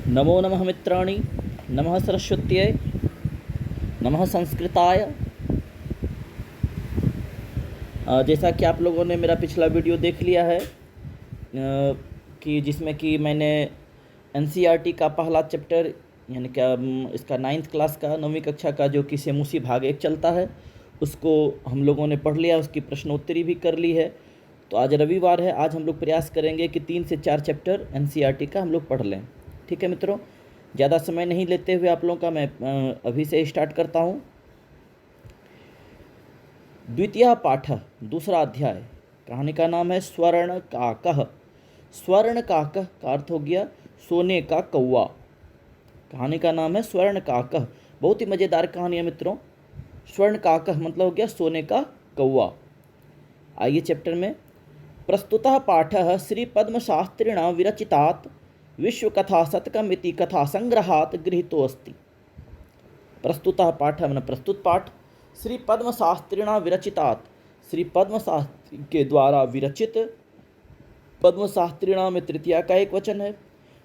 नमो नमः मित्राणि, नमः सरस्वत्यै, नमः संस्कृताय। जैसा कि आप लोगों ने मेरा पिछला वीडियो देख लिया है कि जिसमें कि मैंने एनसीईआरटी का पहला चैप्टर यानी क्या इसका 9th क्लास का 9वीं कक्षा का जो कि सेमुसी भाग 1 चलता है उसको हम लोगों ने पढ़ लिया, उसकी प्रश्नोत्तरी भी कर ली है। तो आज रविवार है, आज हम लोग प्रयास करेंगे कि 3 से 4 चैप्टर एनसीईआरटी का हम लोग पढ़ लें। ठीक है मित्रों, ज़्यादा समय नहीं लेते हुए आप लोगों का मैं अभी से स्टार्ट करता हूँ। द्वितीय पाठ, दूसरा अध्याय, कहानी का नाम है स्वर्ण काकः। स्वर्ण काकः का अर्थ हो गया सोने का कौवा। कहानी का नाम है स्वर्ण काकः। बहुत ही मज़ेदार कहानी है मित्रों। स्वर्ण काकः मतलब हो गया सोने का कौवा। आइए चैप्टर में। प्रस्तुतः पाठः श्री पद्मशास्त्रिणा विरचितात् विश्वकथा शतकमिति कथा संग्रहात् गृहीतोऽस्ति। प्रस्तुतः पाठः मैंने प्रस्तुत पाठ, श्री पद्मशास्त्रिणा विरचितात्, श्री पद्मशास्त्री के द्वारा विरचित। पद्मशास्त्रिणा में तृतीया का एक वचन है,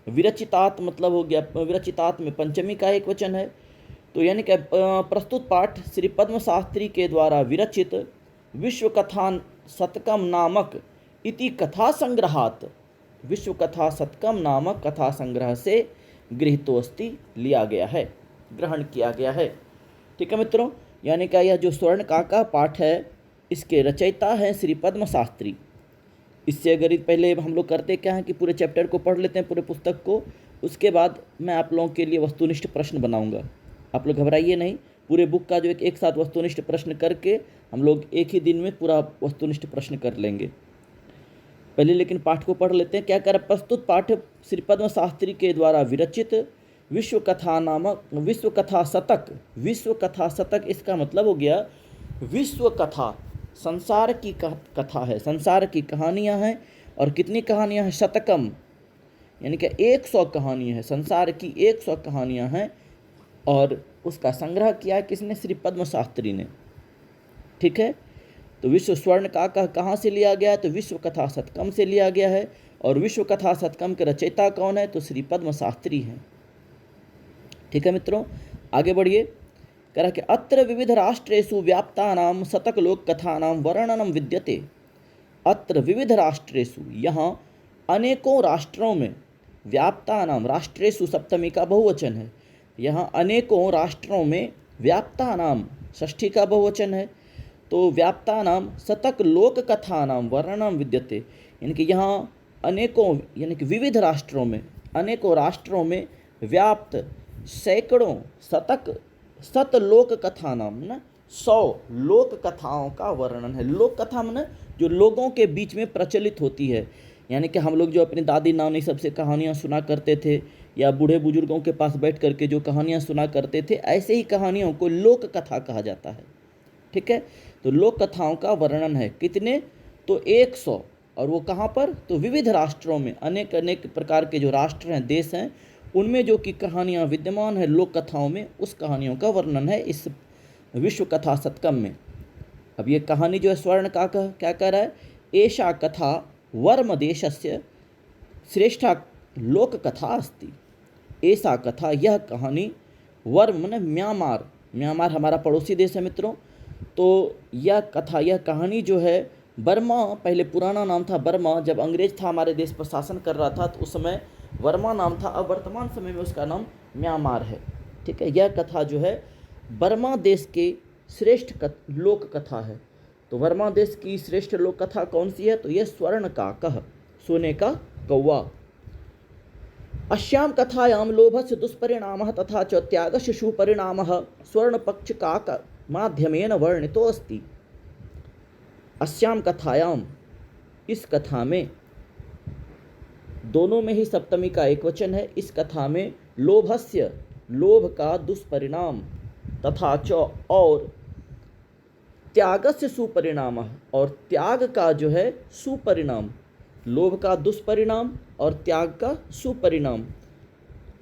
विरचितात् मतलब हो गया विरचितात् में पंचमी का एक वचन है। तो यानी कि प्रस्तुत पाठ श्री पद्मशास्त्री के द्वारा विरचित विश्वकथा शतकम नामक इति कथा संग्रहात्, विश्वकथा शतकम नामक कथा संग्रह से गृहीतोस्ति लिया गया है, ग्रहण किया गया है। ठीक है मित्रों, यानी कि यह जो स्वर्ण काका पाठ है इसके रचयिता हैं श्री पद्मशास्त्री। इससे अगर पहले हम लोग करते क्या हैं कि पूरे चैप्टर को पढ़ लेते हैं, पूरे पुस्तक को, उसके बाद मैं आप लोगों के लिए वस्तुनिष्ठ प्रश्न बनाऊंगा। आप लोग घबराइए नहीं, पूरे बुक का जो एक साथ वस्तुनिष्ठ प्रश्न करके हम लोग एक ही दिन में पूरा वस्तुनिष्ठ प्रश्न कर लेंगे। पहले लेकिन पाठ को पढ़ लेते हैं। क्या कर प्रस्तुत पाठ श्री पद्मशास्त्री के द्वारा विरचित विश्वकथा नामक विश्वकथा शतक। विश्वकथा शतक इसका मतलब हो गया विश्व कथा, संसार की कथा है, संसार की कहानियाँ हैं। और कितनी कहानियाँ हैं? शतकम यानी कि 100 कहानियाँ हैं, संसार की 100 कहानियाँ हैं। और उसका संग्रह किया है किसने? श्री पद्मशास्त्री ने। ठीक है, तो विश्व स्वर्ण का कहाँ से लिया गया है? तो विश्व कथा शतकम से लिया गया है। और विश्व कथा शतकम के रचयिता कौन है? तो श्री पद्मशास्त्री हैं। ठीक है मित्रों, आगे बढ़िए। कह रहा कि अत्र विविध राष्ट्रेषु व्याप्तानां शतकलोक कथानां वर्णनम विद्यते। अत्र विविध राष्ट्रेषु, यहाँ अनेकों राष्ट्रों में, व्याप्तानां राष्ट्रेषु सप्तमी का बहुवचन है, यहाँ अनेकों राष्ट्रों में, व्याप्तानां षष्ठी का बहुवचन है। तो व्याप्तानां शतक लोक कथानां वर्णनम विद्यते, यानी कि यहाँ अनेकों यानी कि विविध राष्ट्रों में, अनेकों राष्ट्रों में व्याप्त सैकड़ों शत लोक कथा नाम ना 100 लोक कथाओं का वर्णन है। लोक कथा माने जो लोगों के बीच में प्रचलित होती है, यानी कि हम लोग जो अपनी दादी नानी सबसे कहानियाँ सुना करते थे या बूढ़े बुजुर्गों के पास बैठ करके जो कहानियाँ सुना करते थे, ऐसे ही कहानियों को लोक कथा कहा जाता है। ठीक है, तो लोक कथाओं का वर्णन है। कितने? तो 100। और वो कहाँ पर? तो विविध राष्ट्रों में, अनेक अनेक प्रकार के जो राष्ट्र हैं, देश हैं, उनमें जो कि कहानियाँ विद्यमान है लोक कथाओं में, उस कहानियों का वर्णन है इस विश्व कथा शतकम में। अब ये कहानी जो है स्वर्ण का क्या कह रहा है? एषा कथा वर्म देशस्य श्रेष्ठा लोक कथा अस्ति। ऐसा कथा, यह कहानी, वर्म माने म्यांमार, म्यांमार हमारा पड़ोसी देश है मित्रों। तो यह कथा, यह कहानी जो है, बर्मा पहले पुराना नाम था बर्मा, जब अंग्रेज था हमारे देश पर शासन कर रहा था तो उस समय वर्मा नाम था। अब वर्तमान समय में उसका नाम म्यांमार है। ठीक है, यह कथा जो है बर्मा देश के श्रेष्ठ लोक कथा है। तो वर्मा देश की श्रेष्ठ लोक कथा कौन सी है? तो यह स्वर्ण काकः, सोने का कौवा। अस्यां कथायां लोभस्य दुष्परिणामः तथा च त्यागस्य सुपरिणामः स्वर्णपक्षकाक माध्यमेन वर्णितो अस्ति। अस्यां कथायां, इस कथा में, दोनों में ही सप्तमी का एक वचन है। इस कथा में लोभस्य, लोभ का दुष्परिणाम, तथा च और त्यागस्य सुपरिणाम, और त्याग का जो है सुपरिणाम, लोभ का दुष्परिणाम और त्याग का सुपरिणाम।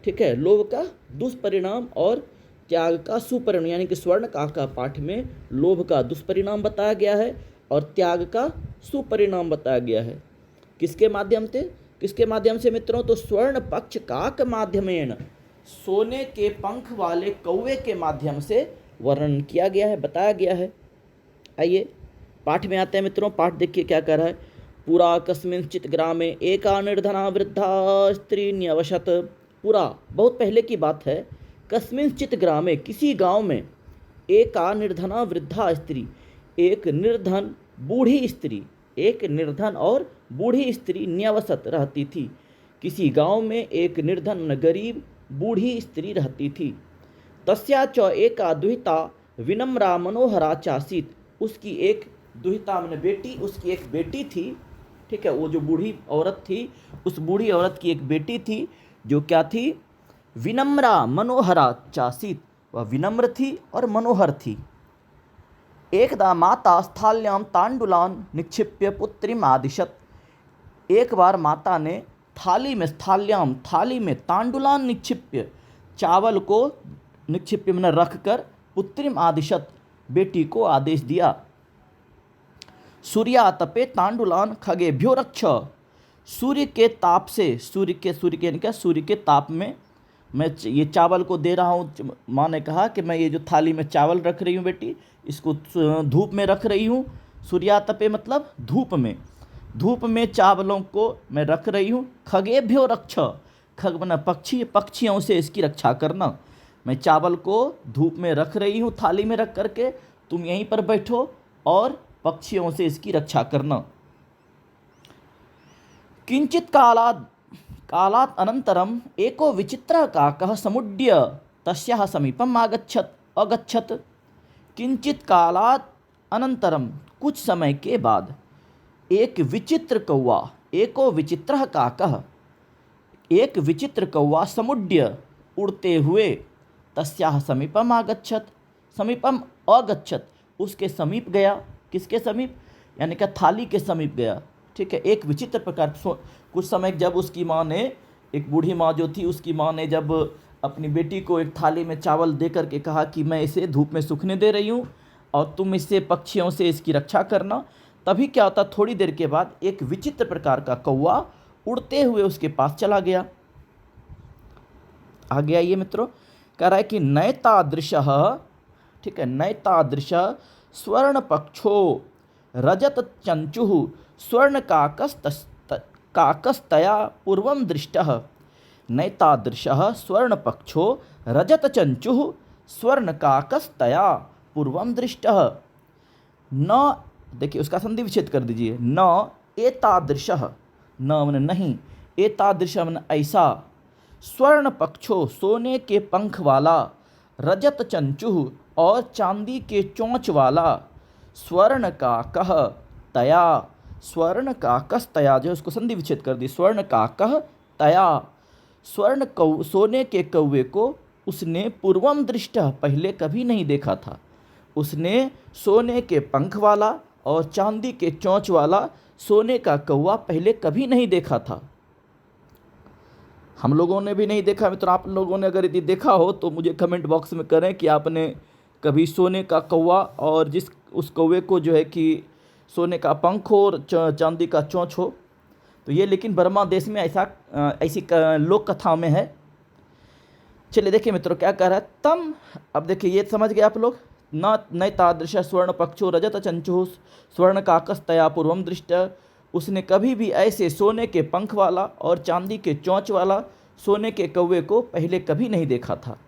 ठीक है, लोभ का दुष्परिणाम और त्याग का सुपरिणाम, यानी कि स्वर्ण का पाठ में लोभ का दुष्परिणाम बताया गया है और त्याग का सुपरिणाम बताया गया है। किसके माध्यम से? किसके माध्यम से मित्रों? तो स्वर्ण पक्ष काक माध्यमेन, सोने के पंख वाले कौवे के माध्यम से वर्णन किया गया है, बताया गया है। आइए पाठ में आते हैं मित्रों। पाठ देखिए क्या कह रहा है। पुरा कस्मिंश्चित् ग्रामे एका निर्धना वृद्धा स्त्री न्यवशत। पूरा बहुत पहले की बात है। कस्मिंश्चित् ग्रामे, किसी गांव में, एका निर्धना वृद्धा स्त्री, एक निर्धन बूढ़ी स्त्री, एक निर्धन और बूढ़ी स्त्री न्यवसत रहती थी। किसी गांव में एक निर्धन गरीब बूढ़ी स्त्री रहती थी। तस्या च एका दुहिता विनम्रा मनोहरा चासीत। उसकी एक दुहिता मैंने बेटी, उसकी एक बेटी थी। ठीक है, वो जो बूढ़ी औरत थी, उस बूढ़ी औरत की एक बेटी थी जो क्या थी? विनम्रा मनोहरा चासीत, वह विनम्र थी और मनोहर थी। एकदा माता स्थाल्यां तांडुलान निक्षिप्य पुत्रीम आदिशत। एक बार माता ने थाली में, स्थाल्याम थाली में, तांडुलान निक्षिप्य चावल को, निक्षिप्य में रख कर, पुत्रीम आदिशत बेटी को आदेश दिया। सूर्या तपे तांडुलान खगेभ्यो रक्ष। सूर्य के ताप से, सूर्य के यानी क्या? सूर्य के ताप में मैं ये चावल को दे रहा हूँ। माँ ने कहा कि मैं ये जो थाली में चावल रख रही हूँ बेटी, इसको धूप में रख रही हूँ। सूर्या तपे मतलब धूप में, धूप में चावलों को मैं रख रही हूँ। खगेभ्यो रक्ष, खग बना पक्षी, पक्षियों से इसकी रक्षा करना। मैं चावल को धूप में रख रही हूँ, थाली में रख करके, तुम यहीं पर बैठो और पक्षियों से इसकी रक्षा करना। किंचित कालात् अनंतरम एको विचित्रः काकः समुड्य तस्याः समीपम अगच्छत। किंचित कालात् अनंतरम, कुछ समय के बाद, एक विचित्र कौवा, एको विचित्रः काकः, एक विचित्र कौवा, समुड्य उड़ते हुए, तस्याः समीपम अगच्छत, समीपम अगच्छत उसके समीप गया। किसके समीप? यानी कि थाली के समीप गया। ठीक है, एक विचित्र प्रकार। कुछ समय जब उसकी माँ ने, एक बूढ़ी माँ जो थी, उसकी माँ ने जब अपनी बेटी को एक थाली में चावल दे करके कहा कि मैं इसे धूप में सूखने दे रही हूँ और तुम इससे पक्षियों से इसकी रक्षा करना, तभी क्या होता, थोड़ी देर के बाद एक विचित्र प्रकार का कौवा उड़ते हुए उसके पास चला गया। आगे आइए मित्रों, कह रहा है कि नयतादृशः, ठीक है, नयतादृशः स्वर्ण पक्षो रजत चंचुः स्वर्ण काकस्तया पूर्वं दृष्टः। नैतादृशः स्वर्ण पक्षो रजत चंचुः स्वर्ण काकस्तया पूर्वं दृष्टः। न, देखिए उसका संधि विच्छेद कर दीजिए। न एतादृशः, न मन नहीं, एतादृश मन ऐसा, स्वर्ण पक्षो सोने के पंख वाला, रजत चंचुः और चांदी के चोंच वाला, स्वर्ण काकः तया, स्वर्ण काकस्तया, जो उसको संधि विच्छेद कर दी, स्वर्ण काकः तया, सोने के कौवे को उसने पूर्वम दृष्टः पहले कभी नहीं देखा था। उसने सोने के पंख वाला और चांदी के चोंच वाला सोने का कौवा पहले कभी नहीं देखा था। हम लोगों ने भी नहीं देखा मित्रों। आप लोगों ने अगर यदि देखा हो तो मुझे कमेंट बॉक्स में करें कि आपने कभी सोने का कौवा और जिस उस कौवे को जो है कि सोने का पंख हो और चांदी का चोंच हो। तो ये लेकिन बर्मा देश में ऐसी लोक कथा में है। चलिए देखिए मित्रों क्या कह रहा है। तम, अब देखिए ये समझ गए आप लोग। न तादृश स्वर्ण पक्षो रजत चंचु स्वर्ण काकस्तया पूर्वम दृष्ट। उसने कभी भी ऐसे सोने के पंख वाला और चांदी के चोंच वाला सोने के कौवे को पहले कभी नहीं देखा था।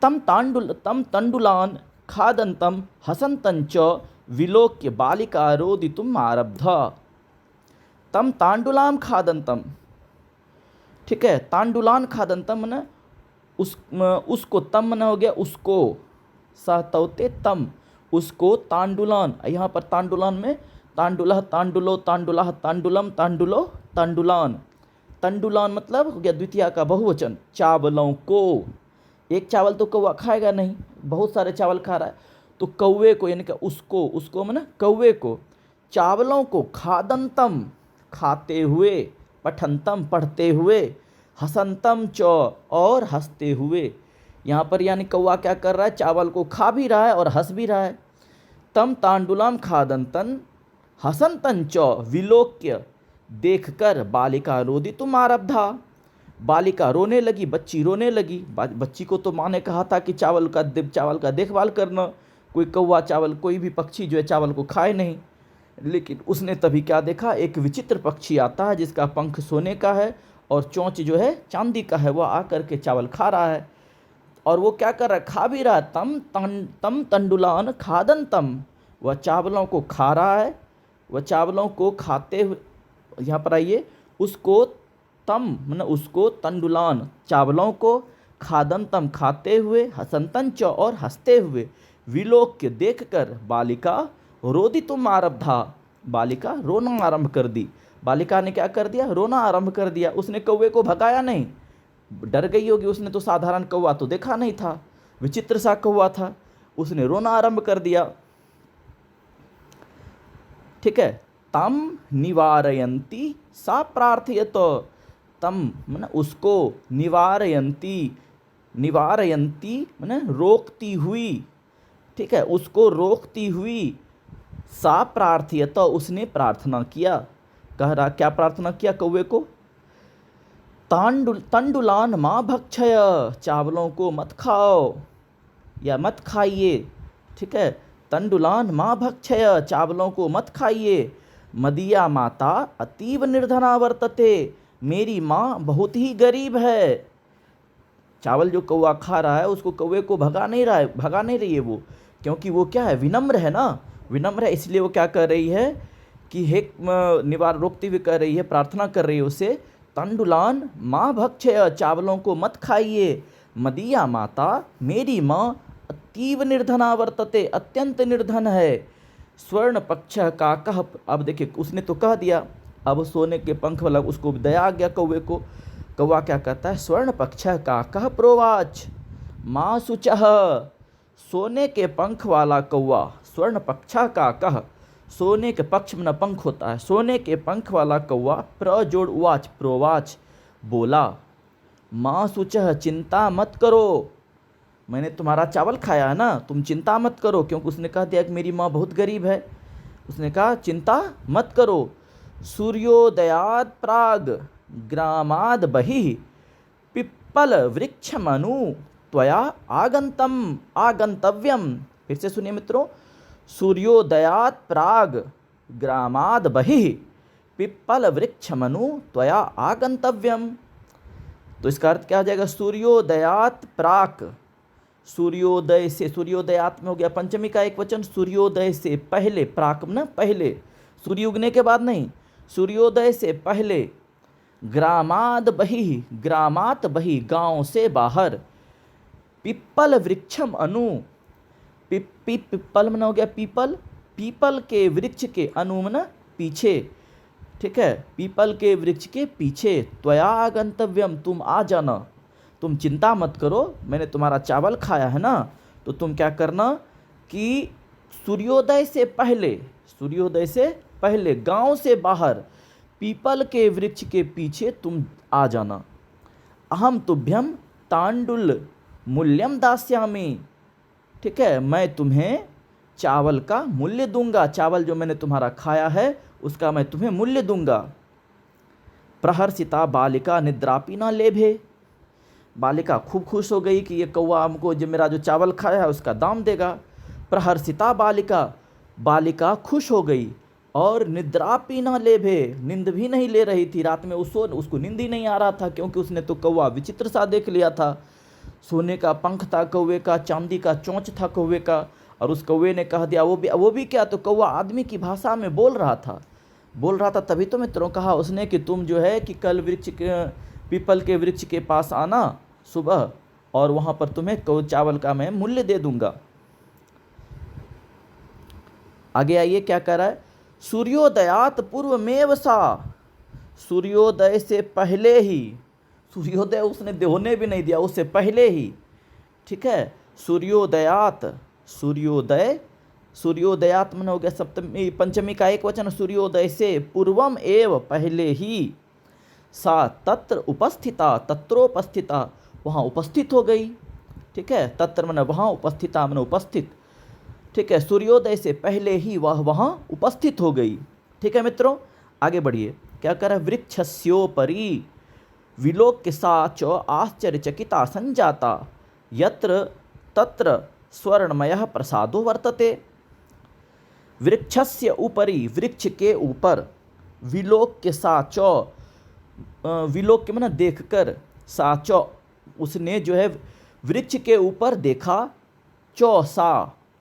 तम तंडुलान खादंतम हसंतंच विलोक्य बालिका रोदितुम आरब्ध। तम तांडुलाम खादंतम, ठीक है, तांडुलान खादंतम मन उसको, तम मन हो गया उसको, सहतौते तम, उसको, तांडुलान, यहाँ पर तांडुलान में तांडुलह, तांडुलो, तांडुलाह, तांडुलम, तांडुलो, तांडुलान। तंडुलान मतलब हो गया द्वितीया का बहुवचन, चावलों को। एक चावल तो कौवा खाएगा नहीं, बहुत सारे चावल खा रहा है, तो कौवे को यानी कि उसको माने कौवे को, चावलों को, खादंतम खाते हुए, पठंतम पढ़ते हुए, हसंतम च और हंसते हुए। यहाँ पर यानी कौवा क्या कर रहा है, चावल को खा भी रहा है और हंस भी रहा है। तम तांडुलाम खादंतन हसंतन च विलोक्य, देखकर बालिका रोदितुम आरब्धा। बालिका रोने लगी, बच्ची रोने लगी। बच्ची को तो माँ ने कहा था कि चावल का देखभाल करना, कोई कौवा चावल, कोई भी पक्षी जो है चावल को खाए नहीं। लेकिन उसने तभी क्या देखा, एक विचित्र पक्षी आता है जिसका पंख सोने का है और चोंच जो है चांदी का है, वह आकर के चावल खा रहा है। और वो क्या कर रहा है, खा भी रहा है। तम तंडुलान खादन तम, वह चावलों को खा रहा है। वह चावलों को खाते हुए, यहाँ पर आइए, उसको तम मतलब उसको, तंडुलान चावलों को, खादन तम खाते हुए, हसंतन च और हंसते हुए, विलोक्य देखकर बालिका रोदितुम आरब्धा, बालिका रोना आरंभ कर दी। बालिका ने क्या कर दिया, रोना आरंभ कर दिया। उसने कौवे को भगाया नहीं, डर गई होगी, उसने तो साधारण कौवा तो देखा नहीं था, विचित्र सा कौवा था। उसने रोना आरंभ कर दिया। ठीक है, तम निवारयंती सा प्रार्थयत, तम माने उसको, निवारयंती, निवारयंती माने रोकती हुई। ठीक है, उसको रोकती हुई, सा प्रार्थयत उसने प्रार्थना किया। कह रहा, क्या प्रार्थना किया कौवे को, तंडुलान माँ भक्षय, चावलों को मत खाओ या मत खाइए। ठीक है, तंडुलान माँ भक्षय, चावलों को मत खाइए। मदिया माता अतीव निर्धना वर्तते, मेरी माँ बहुत ही गरीब है। चावल जो कौवा खा रहा है उसको कौवे को भगा नहीं रही है वो, क्योंकि वो क्या है, विनम्र है ना, विनम्र है, इसलिए वो क्या कर रही है कि हे निवार रोकती हुई कर रही है, प्रार्थना कर रही है उसे, तंडुलान माँ भक्षय, चावलों को मत खाइए। मदिया माता, मेरी माँ अतीव निर्धना वर्तते, अत्यंत निर्धन है। स्वर्ण पक्ष का कह, अब देखिए उसने तो कह दिया, अब सोने के पंख वाला, उसको दया आ गया कौवे को। कौवा क्या कहता है, स्वर्ण पक्ष का कह प्रोवाच माँ शुचः, सोने के पंख वाला कौवा, स्वर्ण पक्षा का कह, सोने के पक्ष में पंख होता है, सोने के पंख वाला कौवा प्रजोड़ उवाच, प्रोवाच बोला, माँ शुचः चिंता मत करो, मैंने तुम्हारा चावल खाया है ना, तुम चिंता मत करो। क्योंकि उसने कहा दिया कि मेरी माँ बहुत गरीब है, उसने कहा चिंता मत करो। सूर्योदयाद प्राग ग्रामाद बहिः पिप्पल वृक्षमनु त्वया आगंतव्यम। फिर से सुनिए मित्रों, सूर्योदयात प्राग ग्रामाद बहिः पिप्पल वृक्षमनु त्वया आगंतव्यम। तो इसका अर्थ क्या हो जाएगा, सूर्योदयात प्राक, सूर्योदय से, सूर्योदयात में हो गया पंचमी का एक वचन, सूर्योदय से पहले, प्राक ना पहले, सूर्य उगने के बाद नहीं, सूर्योदय से पहले, ग्रामाद बहिः, ग्रामात बहिः गांव से बाहर, पिप्पल वृक्षम अनु, पिप्पल में हो गया पीपल, पीपल के वृक्ष के, अनु में पीछे। ठीक है, पीपल के वृक्ष के पीछे, त्वया आगंतव्यम, तुम आ जाना, तुम चिंता मत करो, मैंने तुम्हारा चावल खाया है ना, तो तुम क्या करना कि सूर्योदय से पहले, सूर्योदय से पहले गांव से बाहर पीपल के वृक्ष के पीछे तुम आ जाना। अहम तुभ्यम तांडुल मूल्यम दास्यामि। ठीक है, मैं तुम्हें चावल का मूल्य दूंगा, चावल जो मैंने तुम्हारा खाया है उसका मैं तुम्हें मूल्य दूंगा। प्रहर्षिता बालिका निद्रापि न लेभे, बालिका खूब खुश हो गई कि ये कौवा हमको जो मेरा जो चावल खाया है उसका दाम देगा। प्रहर्षिता बालिका, बालिका खुश हो गई, और निद्रापि न लेभे, नींद भी नहीं ले रही थी, रात में उसको नींद ही नहीं आ रहा था, क्योंकि उसने तो कौवा विचित्र सा देख लिया था, सोने का पंख था कौवे का, चांदी का चोंच था कौवे का, और उस कौवे ने कह दिया, वो भी क्या, तो कौवा आदमी की भाषा में बोल रहा था। तभी तो मित्रों कहा उसने कि तुम जो है कि कल पीपल के वृक्ष के पास आना सुबह, और वहाँ पर तुम्हें चावल का मैं मूल्य दे दूंगा। आगे आइए क्या कह रहा है, सूर्योदयात पूर्वमेव सा, सूर्योदय से पहले ही, सूर्योदय उसने होने भी नहीं दिया, उससे पहले ही। ठीक है, सूर्योदयात, सूर्योदयात मन हो गया सप्तमी पंचमी का एक वचन, सूर्योदय से पूर्वम एव पहले ही, सा तत्र उपस्थिता, तत्रोपस्थिता वहाँ उपस्थित हो गई। ठीक है, तत्र मन वहाँ, उपस्थिता मन उपस्थित। ठीक है, सूर्योदय से पहले ही वह वहाँ उपस्थित हो गई। ठीक है मित्रों, आगे बढ़िए क्या करा, वृक्षस्योपरि विलोक्य सा च आश्चर्यचकिता संजाता यत्र तत्र स्वर्णमयः प्रसादो वर्तते। वृक्षस्य ऊपरी, वृक्ष के ऊपर, विलोक्य सा च, विलोक्य माना देखकर, सा च उसने जो है वृक्ष के ऊपर देखा, चौ सा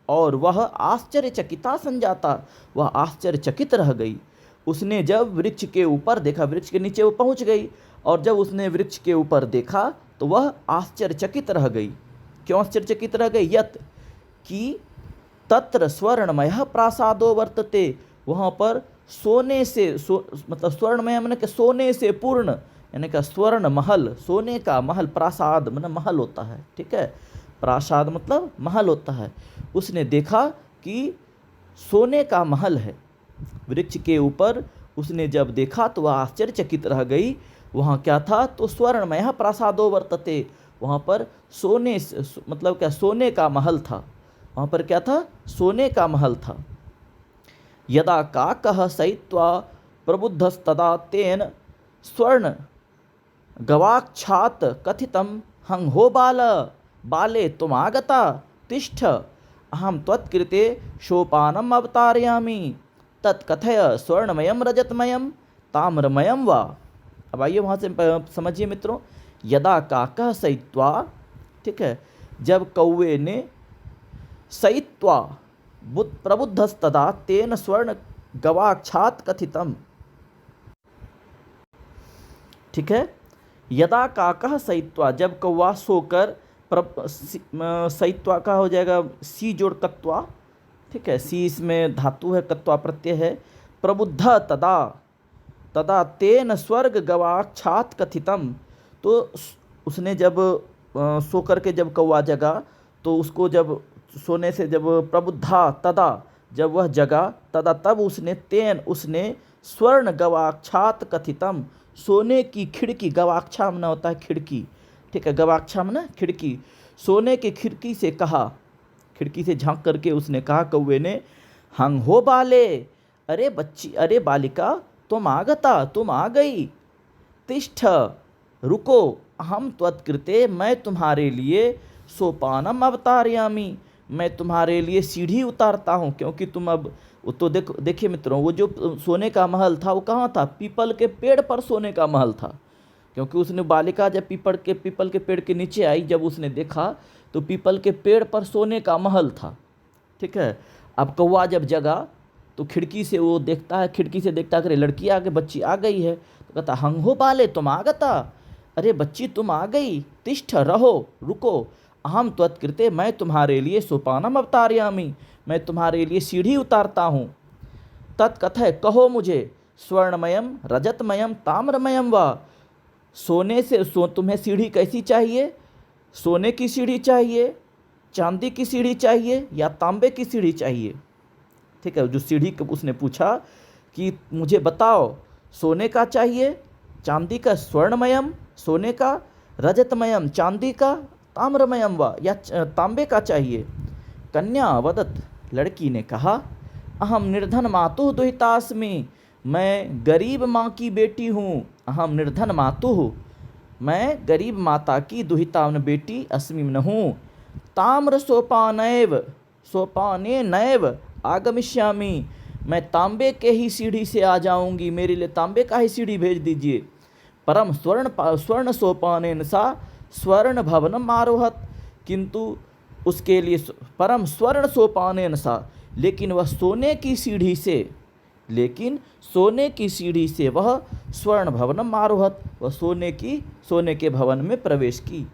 और वह आश्चर्यचकिता संजाता, वह आश्चर्यचकित रह गई। उसने जब वृक्ष के ऊपर देखा, वृक्ष के नीचे वो पहुंच गई, और जब उसने वृक्ष के ऊपर देखा तो वह आश्चर्यचकित रह गई। क्यों आश्चर्यचकित रह गई, यत कि तत्र स्वर्णमय प्रासादो वर्तते, वहाँ पर सोने से मतलब स्वर्णमय मैंने कि सोने से पूर्ण, यानी कि स्वर्ण महल, सोने का महल, प्रासाद मतलब महल होता है, ठीक है, प्रासाद मतलब महल होता है। उसने देखा कि सोने का महल है वृक्ष के ऊपर। उसने जब देखा तो वह आश्चर्यचकित रह गई। वहाँ क्या था, तो स्वर्णमय प्रासादो वर्तते, वहाँ पर सोने मतलब क्या, सोने का महल था। वहाँ पर क्या था, सोने का महल था। यदा काकः सहित्वा प्रबुद्धस्तदा तेन स्वर्ण गवाक्षात् कथितं हं हो बाल बाले तुमागता तिष्ठ अहम त्वत्कृते सोपानम अवतारयामि तत्कथय स्वर्णमयम रजतमयम ताम्रमयम वा। अब आइए वहाँ से समझिए मित्रों, यदा काकः सहित्वा, ठीक है, जब कौवे ने सहित्वा प्रबुद्धस्तदा तेन स्वर्ण गवाक्षात् कथितम, ठीक है, यदा काकः सहित्वा, जब कौवा सोकर, सहित्वा का हो जाएगा सी जोड़ कत्वा, ठीक है, सी इसमें धातु है, कत्वा प्रत्यय है, प्रबुद्ध तदा, तदा तेन स्वर्ग गवाक्षात् कथितम, तो उसने जब सो करके जब कौवा जगा तो उसको जब सोने से जब प्रबुद्धा तदा, जब वह जगा, तदा तब उसने, तेन उसने, स्वर्ण गवाक्षात् कथितम, सोने की खिड़की, गवाक्षा मना होता है खिड़की, ठीक है, गवाक्षा मना खिड़की, सोने की खिड़की से कहा, खिड़की से झांक करके उसने कहा कौवे ने, हंग हो बाले, अरे बच्ची, अरे बालिका, तुम आगता, तुम आ गई, तिष्ठ रुको, हम त्वत्कृते, मैं तुम्हारे लिए सोपानम अवतारयामि, मैं तुम्हारे लिए सीढ़ी उतारता हूँ, क्योंकि तुम अब तो देखिए मित्रों, वो जो सोने का महल था वो कहाँ था, पीपल के पेड़ पर सोने का महल था। क्योंकि उसने, बालिका जब पीपल के पेड़ के नीचे आई, जब उसने देखा तो पीपल के पेड़ पर सोने का महल था, ठीक है। अब कौवा जब जगा तो खिड़की से वो देखता है, खिड़की से देखता है, अरे लड़की आ गई, बच्ची आ गई है, तो कहता हंग हो बाले, तुम आगता, अरे बच्ची तुम आ गई, तिष्ठ रहो, रुको, अहम त्वत्कृते, मैं तुम्हारे लिए सोपानम अवतारयामि, मैं तुम्हारे लिए सीढ़ी उतारता हूँ, तत्कथय, कहो मुझे, स्वर्णमयम रजतमयम ताम्रमयम वा, सोने से तुम्हें सीढ़ी कैसी चाहिए, सोने की सीढ़ी चाहिए, चांदी की सीढ़ी चाहिए या तांबे की सीढ़ी चाहिए, ठीक है। जो सीढ़ी उसने पूछा कि मुझे बताओ, सोने का चाहिए, चांदी का, स्वर्णमयम सोने का, रजतमयम चांदी का, ताम्रमयम वा या तांबे का चाहिए। कन्या वदत, लड़की ने कहा, अहम निर्धन मातुः दुहितास्मि, मैं गरीब माँ की बेटी हूँ, अहम निर्धन मातुः, मैं गरीब माता की दुहिता बेटी अस्मि न हूँ, ताम्र सोपानैव सोपाने नैव आगमिष्यामि, मैं तांबे के ही सीढ़ी से आ जाऊंगी, मेरे लिए तांबे का ही सीढ़ी भेज दीजिए। परम स्वर्ण सोपानेन सा स्वर्ण भवनम आरोहत, किंतु उसके लिए परम स्वर्ण सोपानेन सा, लेकिन वह सोने की सीढ़ी से, लेकिन सोने की सीढ़ी से वह स्वर्ण भवनम आरोहत, वह सोने के भवन में प्रवेश की,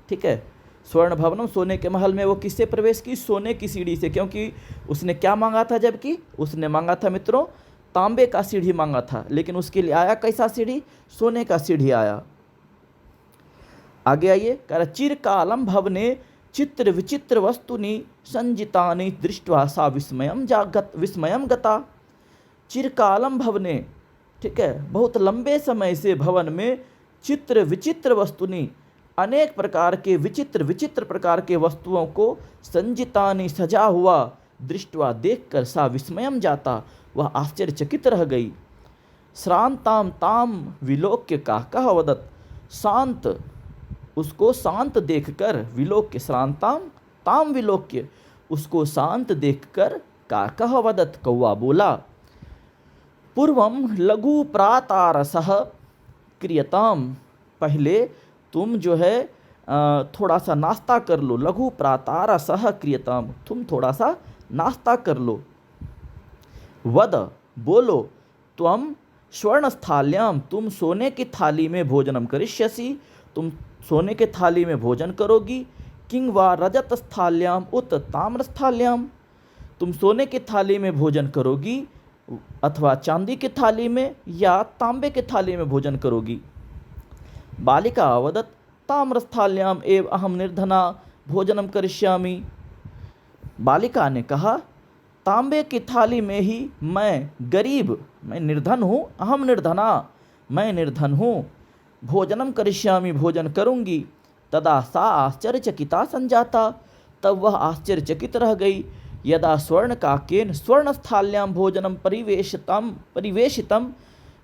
ठीक है। स्वर्ण भवनम, सोने के महल में वो किससे प्रवेश की, सोने की सीढ़ी से, क्योंकि उसने क्या मांगा था, जबकि उसने मांगा था मित्रों तांबे का सीढ़ी मांगा था, लेकिन उसके लिए आया कैसा सीढ़ी, सोने का सीढ़ी आया। आगे आइए, कह रहा चिरकालम भवने चित्र विचित्र वस्तुनि संजितानि दृष्ट्वा सा विस्मयम गता, चिरकालम भवने, ठीक है, बहुत लंबे समय से भवन में, चित्र विचित्र वस्तुनि, अनेक प्रकार के विचित्र प्रकार के वस्तुओं को, संजितानि सजा हुआ, दृष्टवा देखकर, सा विस्मयम जाता, वह आश्चर्यचकित रह गई। श्रांताम ताम विलोक्य काकः वदत्, शांत उसको शांत देखकर, विलोक्य श्रांताम ताम विलोक्य उसको शांत देखकर, काकः वदत् कौवा बोला, पूर्वम लघु प्रातारसः क्रियताम, पहले तुम जो है थोड़ा सा नाश्ता कर लो, लघु प्रातारसः क्रियताम, तुम थोड़ा सा नाश्ता कर लो। वद बोलो, त्वम स्वर्णस्थाल्याम, तुम सोने की थाली में भोजनम करिष्यसि, तुम सोने के थाली में भोजन करोगी। किंग वा रजतस्थाल्याम उत ताम्रस्थाल्याम, तुम सोने की थाली में भोजन करोगी अथवा चांदी की थाली में या तांबे की थाली में भोजन करोगी। बालिका अवदत् ताम्रस्थाल्याम एव अहम निर्धना भोजनम करिष्यामि। बालिका ने कहा, तांबे की थाली में ही मैं गरीब, मैं निर्धन हूँ, अहम निर्धना, मैं निर्धन हूँ, भोजनम करिष्यामि भोजन करूँगी। तदा सा आश्चर्यचकिता संजाता, तब वह आश्चर्यचकित रह गई। यदा स्वर्णकाकेन स्वर्णस्थाल्यां भोजनम परिवेशितम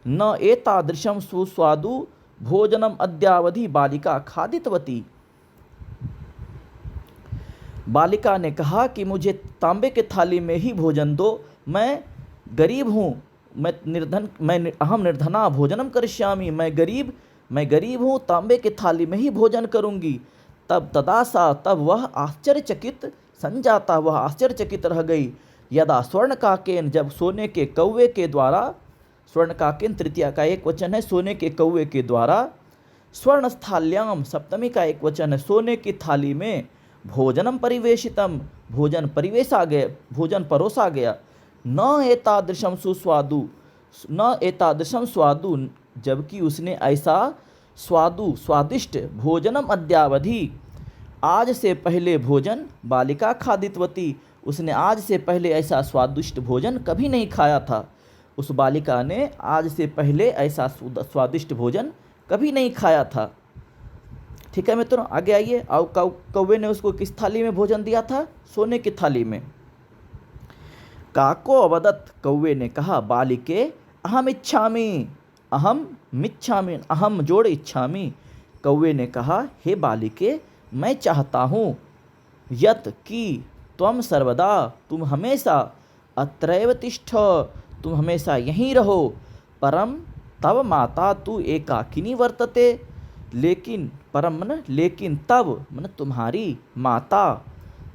न एतादृशं सुस्वादु भोजनम अद्यावधि बालिका खादितवती। बालिका ने कहा कि मुझे तांबे के थाली में ही भोजन दो, मैं गरीब हूँ, मैं अहम निर्धना भोजनम करिष्यामि, मैं गरीब हूँ, तांबे के थाली में ही भोजन करूँगी। तब वह आश्चर्यचकित संजाता, वह आश्चर्यचकित रह गई। यदा स्वर्णकाकेन, जब सोने के कौवे के द्वारा, स्वर्णकाकेन तृतीया का एक वचन है, सोने के कौवे के द्वारा, स्वर्णस्थाल्याम सप्तमी का एक वचन है, सोने की थाली में भोजनम परिवेशितम, भोजन परोसा गया। न एतादृशम सुस्वादु, न एतादृशम स्वादु, जबकि उसने ऐसा स्वादिष्ट भोजनम अद्यावधि, आज से पहले भोजन, बालिका खादितवती, उसने आज से पहले ऐसा स्वादिष्ट भोजन कभी नहीं खाया था। उस बालिका ने आज से पहले ऐसा स्वादिष्ट भोजन कभी नहीं खाया था। ठीक है मित्रों, आगे आइए। कौवे ने उसको किस थाली में भोजन दिया था? सोने की थाली में। काको अवदत्, कौवे ने कहा, बालिके अहम इच्छामि, अहम मिच्छामि, अहम जोड़ इच्छामि। कौवे ने कहा, हे बालिके, मैं चाहता हूँ, यत कि त्वम सर्वदा, तुम हमेशा, अत्रैव तिष्ठ, तुम हमेशा यहीं रहो, परम तव माता तु एकाकिनी वर्तते, लेकिन परम मन लेकिन, तब मन तुम्हारी माता,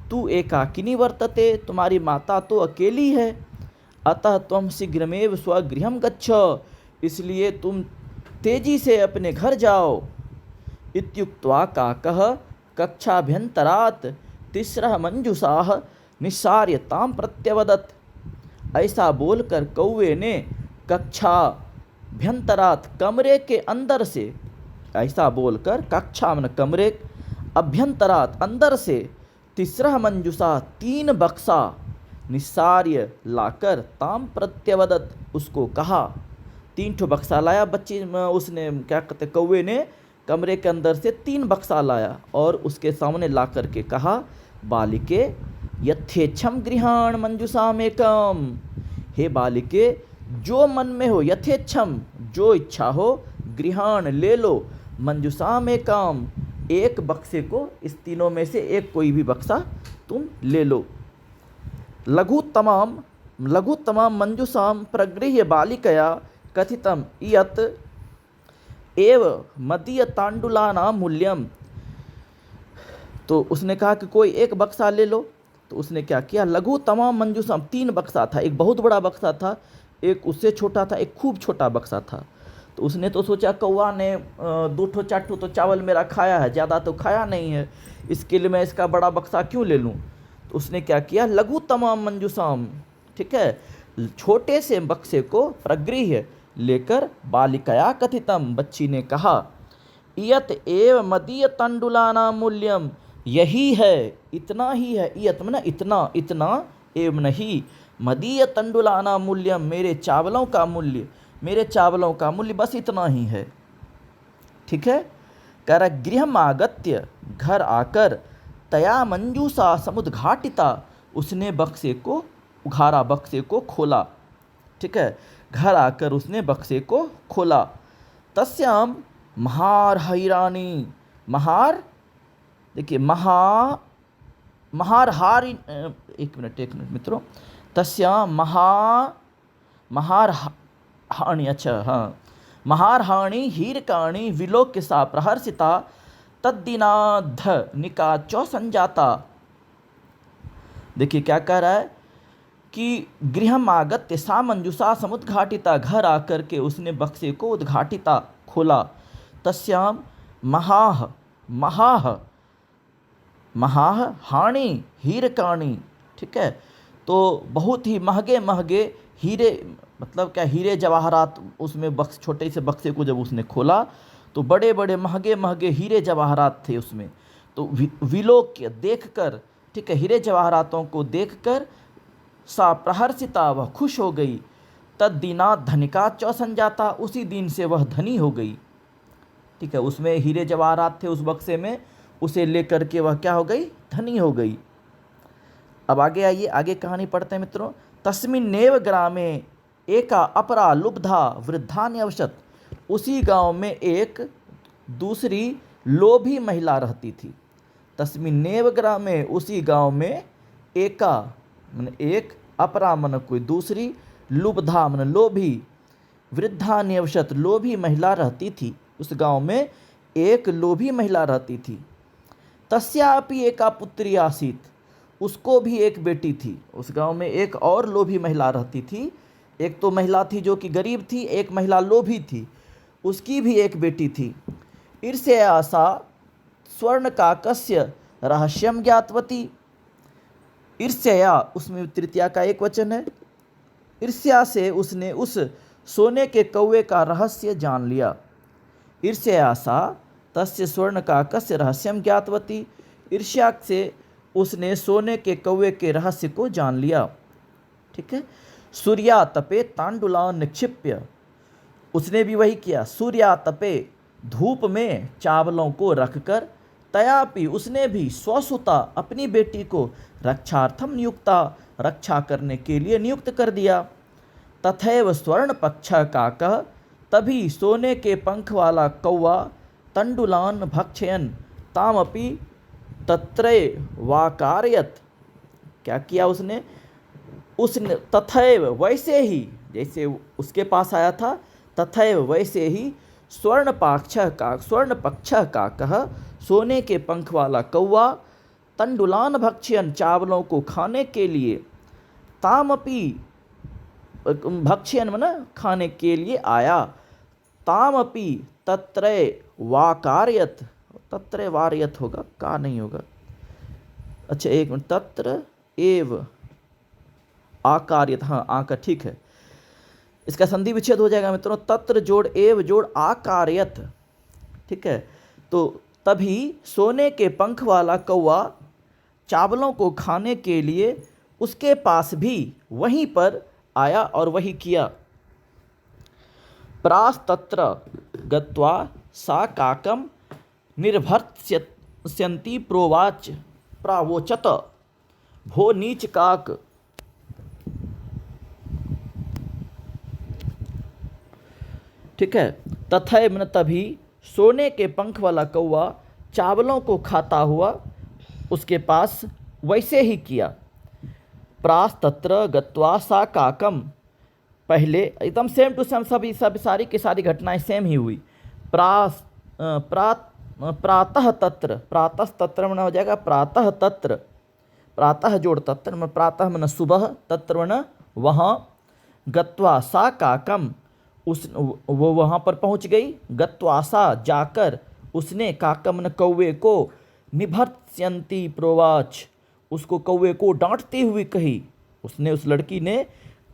तू एकाकिनी वर्तते, तुम्हारी माता तो अकेली है। अतः त्वं शीघ्रमेव स्वगृहं गच्छ, इसलिए तुम तेजी से अपने घर जाओ। इत्युक्त्वा काकः कक्षाभ्यंतरात् तिस्रः मंजुषाः निस्सार्यतां प्रत्यवदत्। ऐसा बोलकर कौवे ने कक्षाभ्यंतरात्, कमरे के अंदर से, ऐसा बोलकर, कक्षा मन कमरे, अभ्यंतरात् अंदर से, तिस्रः मंजुषा, 3 बक्सा, निस्सार्य लाकर, ताम प्रत्यवदत्, उसको कहा। 3 बक्सा लाया बच्ची, उसने क्या कहते, कौवे ने कमरे के अंदर से 3 बक्सा लाया और उसके सामने ला करके कहा, बालिके यथेच्छम गृहाण मंजुषामेकम, हे बालिके, जो मन में हो, यथेच्छम, जो इच्छा हो, गृहाण ले लो, मंजुषामेकम, एक बक्से को, इस तीनों में से एक कोई भी बक्सा तुम ले लो। लघुत्तमां मंजुषां प्रगृह्य बालिकया कथितम यत् एव मदीय तांडुलानां मूल्यम। तो उसने कहा कि कोई एक बक्सा ले लो। तो उसने क्या किया, लघुत्तमां मंजुषां, 3 बक्सा था, एक बहुत बड़ा बक्सा था, एक उससे छोटा था, एक खूब छोटा बक्सा था। तो उसने तो सोचा कौवा ने 2 4 तो चावल मेरा खाया है, ज़्यादा तो खाया नहीं है, इसके लिए मैं इसका बड़ा बक्सा क्यों ले लूँ। तो उसने क्या किया, लघुत्तमां मंजुषां, ठीक है, छोटे से बक्से को प्रगृह्य लेकर, बालिकया कथितम, बच्ची ने कहा, इयत एव मदीय तंडुलानां मूल्यम, यही है, इतना ही है, इयत माने इतना, इतना एव नहीं, मदीय तंडुलानां मूल्यम, मेरे चावलों का मूल्य, मेरे चावलों का मूल्य बस इतना ही है। ठीक है, कह रहा, गृहम आगत्य, घर आकर, तया मंजूषा समुद्घाटिता, उसने बक्से को उघाड़ा, बक्से को खोला। ठीक है, घर आकर उसने बक्से को खोला। तस्याम महार हैरानी, महार देखिए महारहारी, एक मिनट मित्रों, तस्याम महारहाणी, अच्छा हाँ, महारहाणी हीरकाणी विलोक्य सा प्रहर्षिता तद्दिनाध निकाचो संजाता। देखिए क्या कह रहा है कि गृहम आगत्य सा मंजुषा समुद्घाटिता, घर आकर के उसने बक्से को उद्घाटिता खोला। तस्याम महाह हानि हीरकाणी, ठीक है, तो बहुत ही महगे हीरे, मतलब क्या, हीरे जवाहरात, उसमें बक्स, छोटे से बक्से को जब उसने खोला तो बड़े बड़े महगे हीरे जवाहरात थे उसमें। तो विलोक्य देखकर, ठीक है, हीरे जवाहरातों को देखकर सा प्रहर्षिता, वह खुश हो गई। तद्दिना धनिका च संजाता, उसी दिन से वह धनी हो गई। ठीक है, उसमें हीरे जवाहरात थे उस बक्से में, उसे लेकर के वह क्या हो गई, धनी हो गई। अब आगे आइए, आगे कहानी पढ़ते हैं मित्रों। तस्मिन्नेव ग्रामे एका अपरा लुब्धा वृद्धान्यवशत, उसी गांव में एक दूसरी लोभी महिला रहती थी। तस्मिन्नेव ग्रामे, उसी गांव में, एका मन एक, अपरा मन कोई दूसरी, लुब्धा मन लोभी, वृद्धान्यवशत लोभी महिला रहती थी। उस गांव में एक लोभी महिला रहती थी। तस्यापि एका पुत्री आसीत, उसको भी एक बेटी थी। उस गांव में एक और लोभी महिला रहती थी। एक तो महिला थी जो कि गरीब थी, एक महिला लोभी थी, उसकी भी एक बेटी थी। ईर्ष्या सा स्वर्ण काकस्य रहस्यम ज्ञातवती। ईर्ष्या, उसमें तृतीया का एक वचन है। ईर्ष्या से उसने उस सोने के कौवे का रहस्य जान लिया। ईर्ष्या सा तस्य स्वर्ण काकस्य रहस्यम ज्ञातवती, ईर्ष्या से उसने सोने के कौवे के रहस्य को जान लिया। ठीक है। सूर्या तपे तांडुलान निक्षिप्य, उसने भी वही किया। सूर्या तपे, धूप में चावलों को रखकर, तयापि उसने भी स्वसुता, अपनी बेटी को रक्षार्थम नियुक्ता, रक्षा करने के लिए नियुक्त कर दिया। तथैव स्वर्ण पक्ष काकः, तभी सोने के पंख वाला कौवा, तंडुलान भक्षयन तामपि तत्रय वाकारयत, क्या किया उसने तथैव, वैसे ही, जैसे उसके पास आया था, तथैव वैसे ही, स्वर्ण पक्ष काकः, सोने के पंख वाला कौवा, तंडुलान भक्षयन, चावलों को खाने के लिए, तामपि, भक्षयन मना खाने के लिए आया, तामपि तत्रय वाकारयत, तत्र वार्यत होगा, का नहीं होगा, अच्छा एक मिनट, तत्र एव आकार्यत, हाँ आका ठीक है, इसका संधि विच्छेद हो जाएगा मित्रों, तत्र जोड़ एव जोड़ आकार्यत। ठीक है, तो तभी सोने के पंख वाला कौवा चावलों को खाने के लिए उसके पास भी वहीं पर आया और वही किया। प्रास्तत्र गत्वा सा काकम निर्भर्त्स्यन्ति प्रावोचत, भो नीच काक। ठीक है, तथै मन तभी, सोने के पंख वाला कौवा चावलों को खाता हुआ उसके पास वैसे ही किया। प्रास्तत्र गत्वा सा काकम, पहले एकदम सेम टू सेम, सब सारी की सारी घटनाएं सेम ही हुई। प्रातः तत्र, प्रातः तत्र मन हो जाएगा प्रातः तत्र, प्रातः जोड़ तत्र मन, प्रातः मन सुबह, तत्र मन वहाँ, गत्वा सा काकम, वो वहाँ पर पहुँच गई। गत्वा सा जाकर, उसने काकम न कौवे को, निभर्त्स्यन्ति प्रोवाच, उसको कौवे को डांटती हुई कही। उसने, उस लड़की ने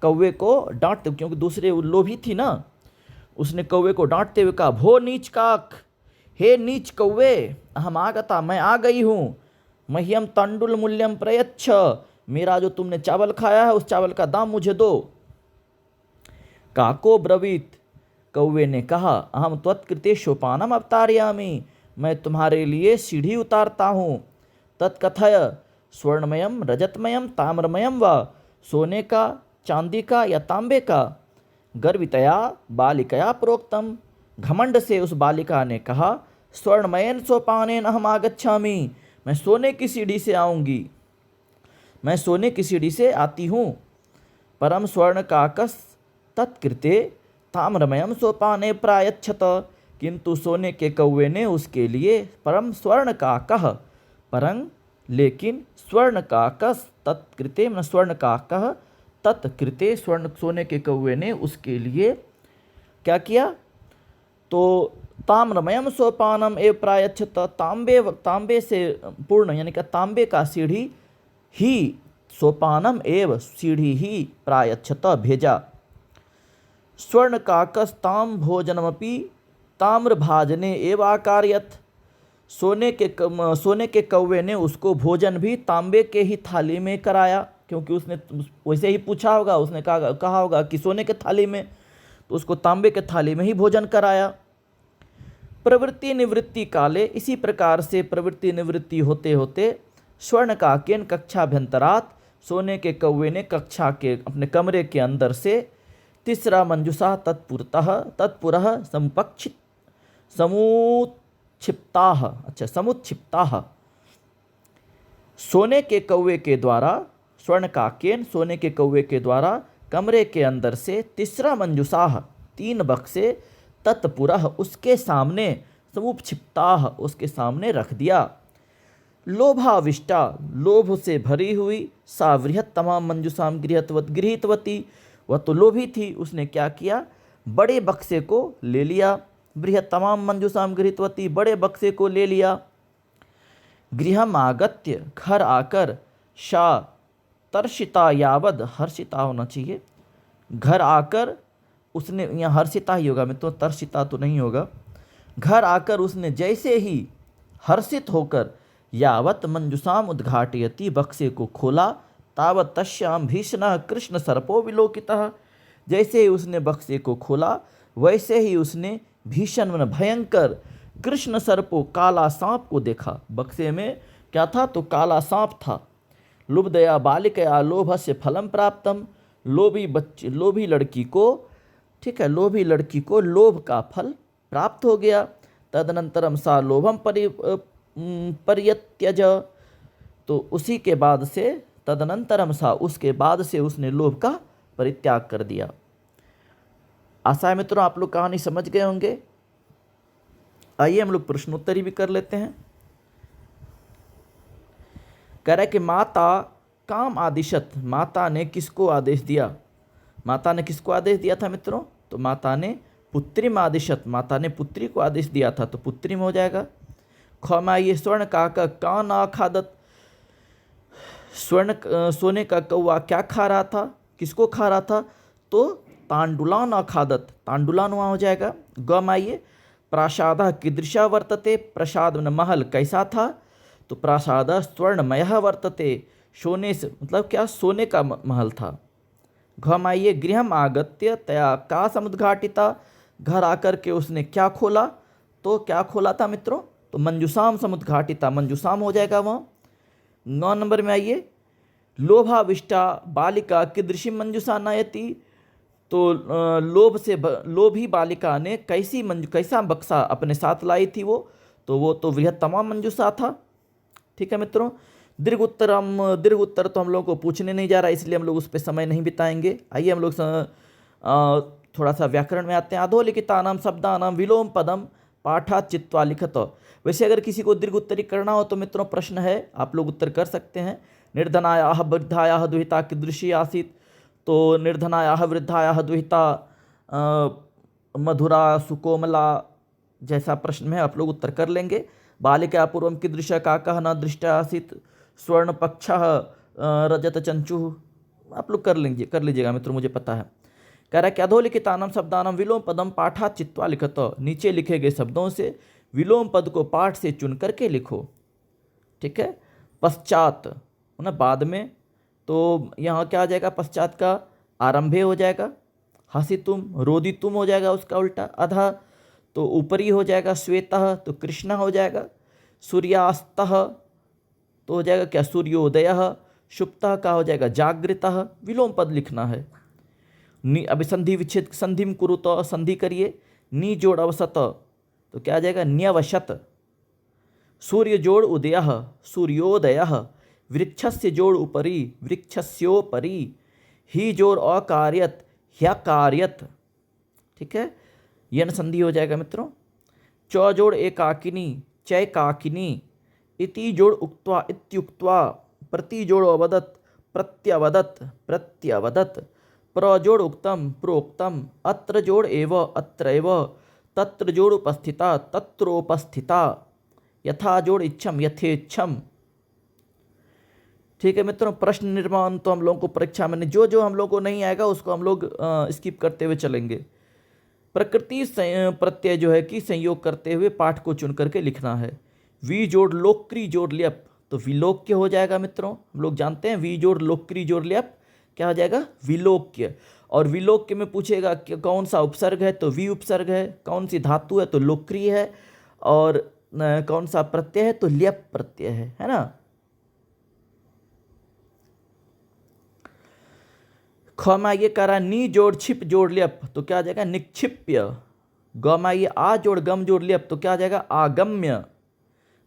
कौवे को डांटते, क्योंकि दूसरे लोभी थी ना, उसने कौवे को डांटते हुए कहा, भो नीच काक, हे नीच कौवे, अहम आगता, मैं आ गई हूँ, मह्यम तंडुल मूल्यम प्रयच्छ, मेरा जो तुमने चावल खाया है उस चावल का दाम मुझे दो। काको ब्रवीत, कौवे ने कहा, अहम त्वत्कृते सोपानम अवतारयामि, मैं तुम्हारे लिए सीढ़ी उतारता हूँ। तत्कथय, स्वर्णमयम रजतमयम ताम्रमयम व, सोने का, चांदी का या तांबे का। गर्वितया बालिकया प्रोक्तम, घमंड से उस बालिका ने कहा, स्वर्णमयेन सोपानेन अहम आगच्छामि, मैं सोने की सीढ़ी से आऊँगी, मैं सोने की सीढ़ी से आती हूँ। परम स्वर्ण काकस तत्कृते ताम्रमयम सोपाने प्रायच्छत, किंतु सोने के कौवे ने उसके लिए परम स्वर्ण काकः परं लेकिन स्वर्ण काकस तत्कृते न स्वर्ण काकः तत्कृते स्वर्ण सोने के कौवे ने उसके लिए क्या किया, तो ताम्रमयम सोपानम एव प्रायच्छत, तांबे से पूर्ण यानी कि तांबे का सीढ़ी ही, सोपानम एव सीढ़ी ही प्रायच्छत भेजा। स्वर्ण काकस्ताम भोजनमपि ताम्रभाजने एव आकारयत, सोने के कौवे ने उसको भोजन भी तांबे के ही थाली में कराया, क्योंकि उसने वैसे ही पूछा होगा, उसने कहा होगा कि सोने के थाली में, तो उसको तांबे के थाली में ही भोजन कराया। प्रवृत्ति निवृत्ति काले, इसी प्रकार से प्रवृत्ति निवृत्ति होते होते स्वर्ण काकेन कक्षाभ्यंतरात, सोने के कौवे ने कक्षा के अपने कमरे के अंदर से तीसरा मंजुषा तत्पुरः समुत्क्षिप्ताः, सोने के कौवे के द्वारा, स्वर्ण काकेन सोने के कौवे के द्वारा कमरे के अंदर से तीसरा मंजुषाः 3 बक्से तत्पुरः उसके सामने, समुपक्षिप्ताः उसके सामने रख दिया। लोभाविष्टा लोभ से भरी हुई, सा बृहत्तमा मंजुषाम गृहीतवती, वह तो लोभी थी, उसने क्या किया, बड़े बक्से को ले लिया। बृहत्तमा मंजुषाम गृहीतवती, बड़े बक्से को ले लिया। गृहम आगत्य, घर आकर, शा तर्षिता यावद, हर्षिता होना चाहिए, घर आकर उसने, यहाँ हर्षिता ही होगा मित्रों, तर्षिता तो नहीं होगा। घर आकर उसने जैसे ही हर्षित होकर यावत मंजुषाम उद्घाटयति, बक्से को खोला, तावत तस्याम भीषणः कृष्ण सर्पो विलोकितः, जैसे ही उसने बक्से को खोला वैसे ही उसने भीषण भयंकर कृष्ण सर्पो, काला सांप को देखा। बक्से में क्या था, तो काला सांप था। लुब्धया बालिकया लोभस्य फलम प्राप्तम, लोभी लड़की को, ठीक है, लोभी लड़की को लोभ का फल प्राप्त हो गया। तदनंतरम सा लोभम परित्यज, तो उसी के बाद से, तदनंतरम सा उसके बाद से उसने लोभ का परित्याग कर दिया। आशा है मित्रों आप लोग कहानी समझ गए होंगे। आइए हम लोग प्रश्नोत्तरी भी कर लेते हैं। कह रहा है कि माता काम आदिशत, माता ने किसको आदेश दिया, माता ने किसको आदेश दिया था मित्रों, तो माता ने पुत्री में आदिशत, माता ने पुत्री को आदेश दिया था, तो पुत्री में हो जाएगा। खमा ये स्वर्ण काका कान आखादत, सोने का कौवा क्या खा रहा था, किसको खा रहा था, तो तांडुलान आखादत, तांडुलान वहाँ हो जाएगा। गम आइए प्रासाद कीदृशा वर्तते, प्रसाद महल कैसा था, तो प्रासाद स्वर्णमय वर्तते, सोने से मतलब क्या, सोने का महल था। घम आइए गृहम आगत्य तया का समुद्घाटिता, घर आकर के उसने क्या खोला, तो क्या खोला था मित्रों, तो मंजुषाम समुद्घाटिता, मंजुषाम हो जाएगा वहाँ। 9 नंबर में आइए लोभाविष्टा बालिका कीदृशी मंजुषा नयति, तो लोभी बालिका ने कैसा बक्सा अपने साथ लाई थी वो तो बृहत्तमा मंजुषा था। ठीक है मित्रों, दीर्घ उत्तर तो हम लोगों को पूछने नहीं जा रहा, इसलिए हम लोग उस पर समय नहीं बिताएंगे। आइए हम लोग थोड़ा सा व्याकरण में आते हैं। अधोलिखितानाम शब्दानाम विलोम पदम पाठात चित्वा लिखत। वैसे अगर किसी को दीर्घ उत्तरी करना हो तो मित्रों प्रश्न है, आप लोग उत्तर कर सकते हैं। निर्धनायाः वृद्धायाः दुहिता कीदृशी आसीत्, तो निर्धनायाः वृद्धायाः दुहिता मधुरा सुकोमला जैसा प्रश्न है, आप लोग उत्तर कर लेंगे। बालिका पूर्वम कीदृशः काकः न दृष्टा आसीत्, स्वर्ण पक्षः रजत चंचुः, आप लोग कर लीजिएगा मित्रों, मुझे पता है। कह रहा है कि अधोलिखितानाम शब्दानाम विलोम पदम पाठात चित्वा लिखत, नीचे लिखे गए शब्दों से विलोम पद को पाठ से चुन करके लिखो। ठीक है, पश्चात ना बाद में, तो यहाँ क्या आ जाएगा, पश्चात का आरंभे हो जाएगा। हसितुम रोदितुम हो जाएगा उसका उल्टा। अधः तो ऊपरी हो जाएगा। श्वेतः तो कृष्ण हो जाएगा। सूर्यास्तः तो हो जाएगा क्या, सूर्योदयः। शुप्तः का हो जाएगा जागृतः। विलोम पद लिखना है। नी, अभी संधि विच्छेद, संधिम कुरुत, संधि करिए, नी जोड़ अवसत, तो क्या आ जाएगा, न्यवशत। सूर्य जोड़ उदयः, सूर्योदयः। वृक्षस्य जोड़ उपरि, वृक्षस्योपरि। ही जोड़ अकार्यत, ह्यकार्यत। ठीक है, यन संधि हो जाएगा मित्रों। च जोड़ एकाकिनी, चैकाकिनी। इति जोड़ उक्त्वा, इत्युक्त्वा। प्रति जोड़ अवदत्, प्रत्यवदत्, प्रत्यवदत्। प्र जोड़ उक्तम, प्रोक्तम। अत्र जोड़ एव, अत्रैव। तत्र जोड़ उपस्थिता, तत्रोपस्थिता। यथा जोड़ इच्छम, यथेच्छम। ठीक है मित्रों, प्रश्न निर्माण तो हम लोगों को परीक्षा में जो जो हम लोग को नहीं आएगा उसको हम लोग स्किप करते हुए चलेंगे। प्रकृति प्रत्यय जो है कि संयोग करते हुए पाठ को चुन करके लिखना है। वी जोड़ लोक्री जोड़ ल्यप, तो विलोक्य हो जाएगा मित्रों। हम लोग जानते हैं वी जोड़ लोक्री जोड़ ल्यप क्या हो जाएगा, विलोक्य। और विलोक्य में पूछेगा कि कौन सा उपसर्ग है, तो वी उपसर्ग है। कौन सी धातु है, तो लोक्री है। और कौन सा प्रत्यय है, तो ल्यप प्रत्यय है ना। खमाइए करा नी जोड़ छिप जोड़ ल्यप, तो क्या आ जाएगा, निक्षिप्य। गमाइए आ जोड़ गम जोड़ ल्यप, तो क्या आ जाएगा, आगम्य।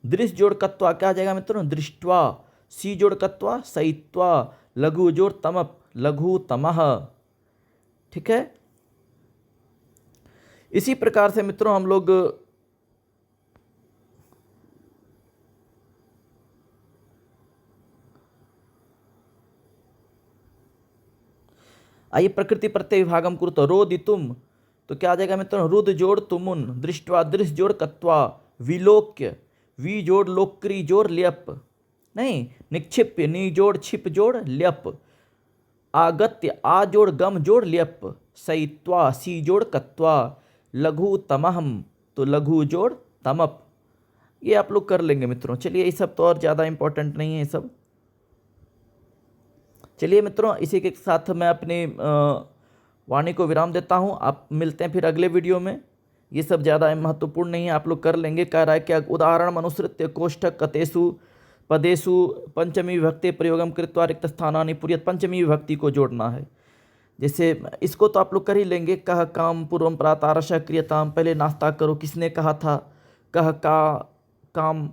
दृश्य जोड़ कत्वा क्या आ जाएगा मित्रों, दृष्ट्वा। सी जोड़ कत्वा, सयित्वा। लघु जोड़ तमप, लघु तमः। ठीक है, इसी प्रकार से मित्रों हम लोग आइए प्रकृति प्रत्यय विभागम कुरुतो। रोदितुम, तो क्या आ जाएगा मित्रों, रुद जोड़ तुमुन। दृष्ट्वा, दृश्य जोड़ कत्वा। विलोक्य, वी जोड़ लोक्री जोड़ ल्यप, नहीं, निक्षिप्य, नी जोड़ छिप जोड़ ल्यप। आगत्य, आ जोड़ गम जोड़ ल्यप। सयित्वा, सी जोड़ कत्वा। लघु तमहम, तो लघु जोड़ तमप। ये आप लोग कर लेंगे मित्रों। चलिए, ये सब तो और ज़्यादा इंपॉर्टेंट नहीं है ये सब। चलिए मित्रों, इसी के साथ मैं अपनी वाणी को विराम देता हूँ। आप मिलते हैं फिर अगले वीडियो में। ये सब ज़्यादा महत्वपूर्ण नहीं है, आप लोग कर लेंगे। कह रहा है क्या, उदाहरण मनुसृत्य कोष्ठक कतेषु पदेषु पंचमी विभक्ति प्रयोगम कृत्वा रिक्त स्थानानि पूर्यत। पंचमी विभक्ति को जोड़ना है। जैसे इसको तो आप लोग कर ही लेंगे। कह काम पूर्वम प्रातारश क्रियताम, पहले नाश्ता करो, किसने कहा था। कह का काम,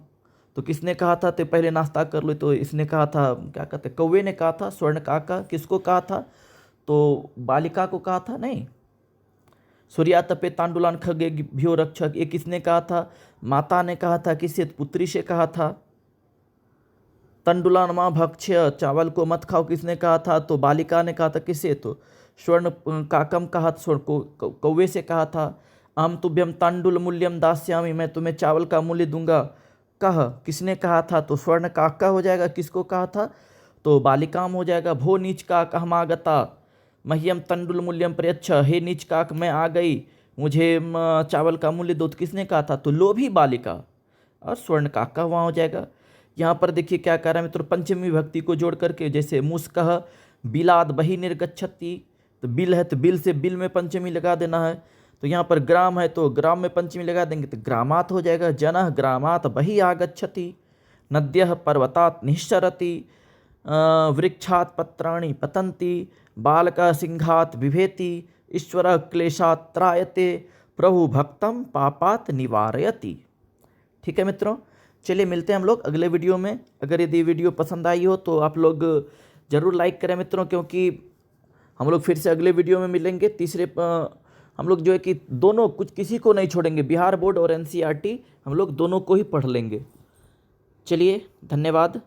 तो किसने कहा था, तो पहले नाश्ता कर लो, तो इसने कहा था, क्या कहते, कौवे ने कहा था। स्वर्ण काका किसको कहा था, तो बालिका को कहा था, नहीं। सूर्या तपे तांडुलान खगे भ्यो रक्षक, ये किसने कहा था, माता ने कहा था। किससे, पुत्री से कहा था। तंडुलान माँ भक्ष्य, चावल को मत खाओ, किसने कहा था, तो बालिका ने कहा था। किससे, तो स्वर्ण काकम कहा, स्वर्ण को कौवे से कहा था। अहम तुभ्यम तांडुल मूल्यम दास्यामी, मैं तुम्हें चावल का मूल्य दूंगा। कह, किसने कहा था, तो स्वर्ण काका हो जाएगा। किसको कहा था, तो बालिकाम हो जाएगा। भो नीच काक अहमागता मह्यम तंडुल मूल्यम प्रयच्छ, हे नीच काक मैं आ गई, मुझे चावल का मूल्य दो, तो किसने कहा था, तो लोभी बालिका। और स्वर्ण काका वहाँ हो जाएगा। यहाँ पर देखिए क्या कह रहा है मित्रों, पंचमी विभक्ति को जोड़ करके। जैसे मुस्कह बिलाद बही निर्गच्छति, तो बिल है तो बिल से बिल में पंचमी लगा देना है। तो यहाँ पर ग्राम है तो ग्राम में पंचमी लगा देंगे, तो ग्रामात हो जाएगा। जनः ग्रामात बही आगच्छति। नद्यः पर्वतात् निश्चरति। वृक्षात् पत्राणि पतन्ति। बालकः सिंहात् बिभेति। ईश्वरः क्लेशात् त्रायते। प्रभु भक्तं पापात् निवारयति। ठीक है मित्रों, चलिए मिलते हैं हम लोग अगले वीडियो में। अगर यदि वीडियो पसंद आई हो तो आप लोग ज़रूर लाइक करें मित्रों, क्योंकि हम लोग फिर से अगले वीडियो में मिलेंगे। तीसरे हम लोग जो है कि दोनों, कुछ किसी को नहीं छोड़ेंगे, बिहार बोर्ड और एनसीईआरटी हम लोग दोनों को ही पढ़ लेंगे। चलिए, धन्यवाद।